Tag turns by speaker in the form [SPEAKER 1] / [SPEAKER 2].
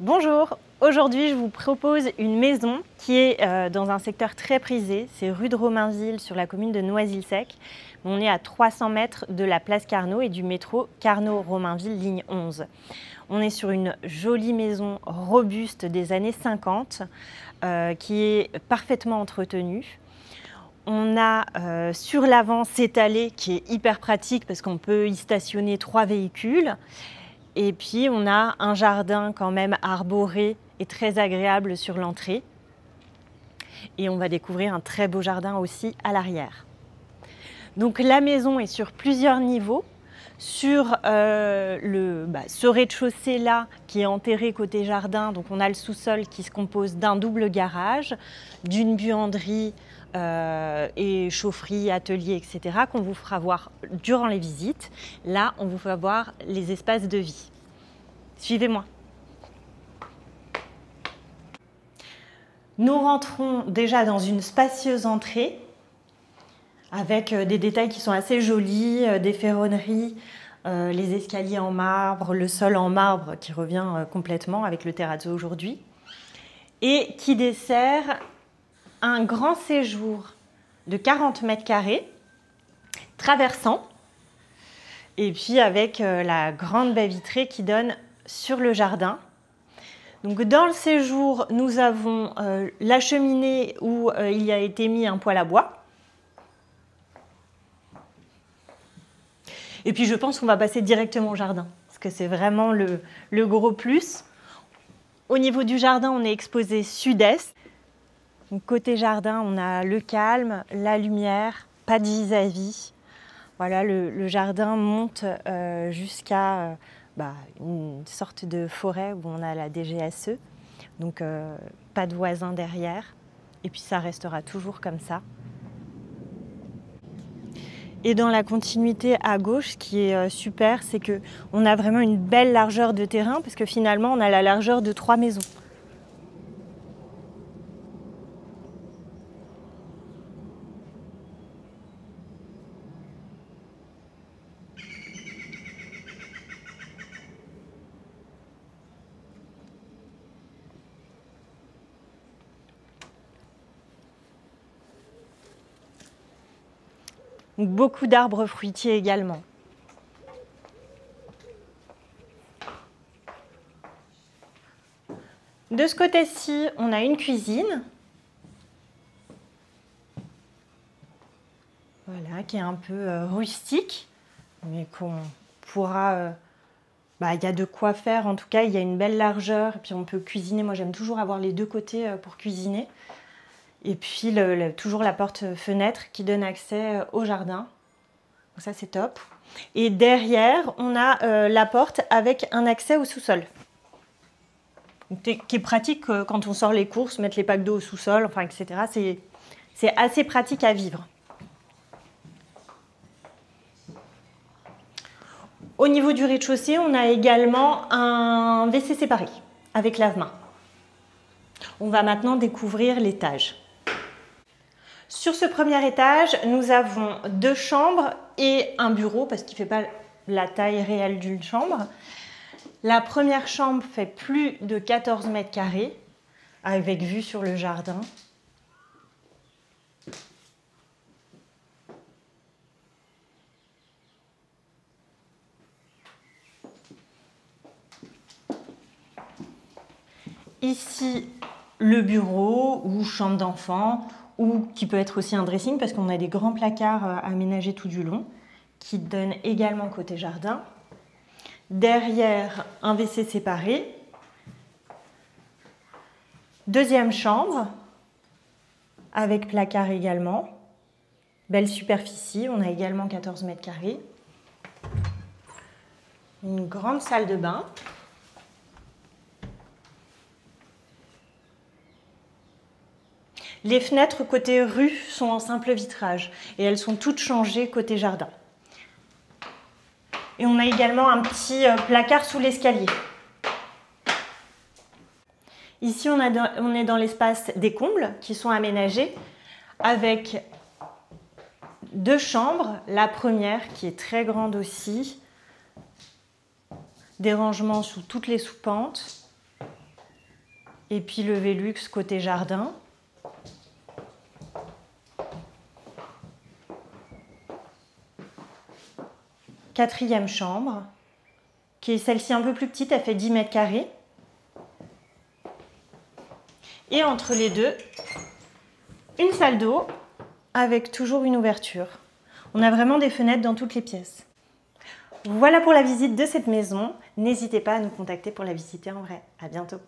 [SPEAKER 1] Bonjour, aujourd'hui je vous propose une maison qui est dans un secteur très prisé, c'est rue de Romainville sur la commune de Noisy-le-Sec. On est à 300 mètres de la place Carnot et du métro Carnot-Romainville ligne 11. On est sur une jolie maison robuste des années 50 qui est parfaitement entretenue. On a sur l'avant cette allée qui est hyper pratique parce qu'on peut y stationner 3 véhicules. Et puis on a un jardin quand même arboré et très agréable sur l'entrée. Et on va découvrir un très beau jardin aussi à l'arrière. Donc la maison est sur plusieurs niveaux. Sur ce rez-de-chaussée là qui est enterré côté jardin, donc on a le sous-sol qui se compose d'un double garage, d'une buanderie et chaufferie, atelier, etc. qu'on vous fera voir durant les visites. Là, on vous fera voir les espaces de vie. Suivez-moi. Nous rentrons déjà dans une spacieuse entrée avec des détails qui sont assez jolis, des ferronneries, les escaliers en marbre, le sol en marbre qui revient complètement avec le terrazzo aujourd'hui et qui dessert un grand séjour de 40 mètres carrés traversant et puis avec la grande baie vitrée qui donne sur le jardin. Donc dans le séjour, nous avons la cheminée où il y a été mis un poêle à bois. Et puis je pense qu'on va passer directement au jardin, parce que c'est vraiment le gros plus. Au niveau du jardin, on est exposé sud-est. Donc, côté jardin, on a le calme, la lumière, pas de vis-à-vis. Voilà, le jardin monte jusqu'à une sorte de forêt où on a la DGSE. Donc pas de voisins derrière. Et puis ça restera toujours comme ça. Et dans la continuité à gauche, ce qui est super, c'est qu'on a vraiment une belle largeur de terrain, parce que finalement, on a la largeur de 3 maisons. Donc, beaucoup d'arbres fruitiers également. De ce côté-ci, on a une cuisine. Voilà, qui est un peu rustique, mais qu'on pourra... il y a de quoi faire, en tout cas, il y a une belle largeur, et puis on peut cuisiner. Moi, j'aime toujours avoir les deux côtés pour cuisiner. Et puis, toujours la porte-fenêtre qui donne accès au jardin. Donc ça, c'est top. Et derrière, on a la porte avec un accès au sous-sol. Qui est pratique quand on sort les courses, mettre les packs d'eau au sous-sol, enfin, etc. C'est assez pratique à vivre. Au niveau du rez-de-chaussée, on a également un WC séparé avec lave-main. On va maintenant découvrir l'étage. Sur ce premier étage, nous avons 2 chambres et un bureau parce qu'il ne fait pas la taille réelle d'une chambre. La première chambre fait plus de 14 mètres carrés avec vue sur le jardin. Ici, le bureau ou chambre d'enfant, ou qui peut être aussi un dressing parce qu'on a des grands placards aménagés tout du long qui donnent également côté jardin. Derrière, un WC séparé. Deuxième chambre avec placard également. Belle superficie, on a également 14 mètres carrés. Une grande salle de bain. Les fenêtres côté rue sont en simple vitrage et elles sont toutes changées côté jardin. Et on a également un petit placard sous l'escalier. Ici, on est dans l'espace des combles qui sont aménagés avec 2 chambres. La première qui est très grande aussi. Des rangements sous toutes les soupentes. Et puis le Velux côté jardin. Quatrième chambre, qui est celle-ci un peu plus petite, elle fait 10 mètres carrés. Et entre les deux, une salle d'eau avec toujours une ouverture. On a vraiment des fenêtres dans toutes les pièces. Voilà pour la visite de cette maison. N'hésitez pas à nous contacter pour la visiter en vrai. À bientôt.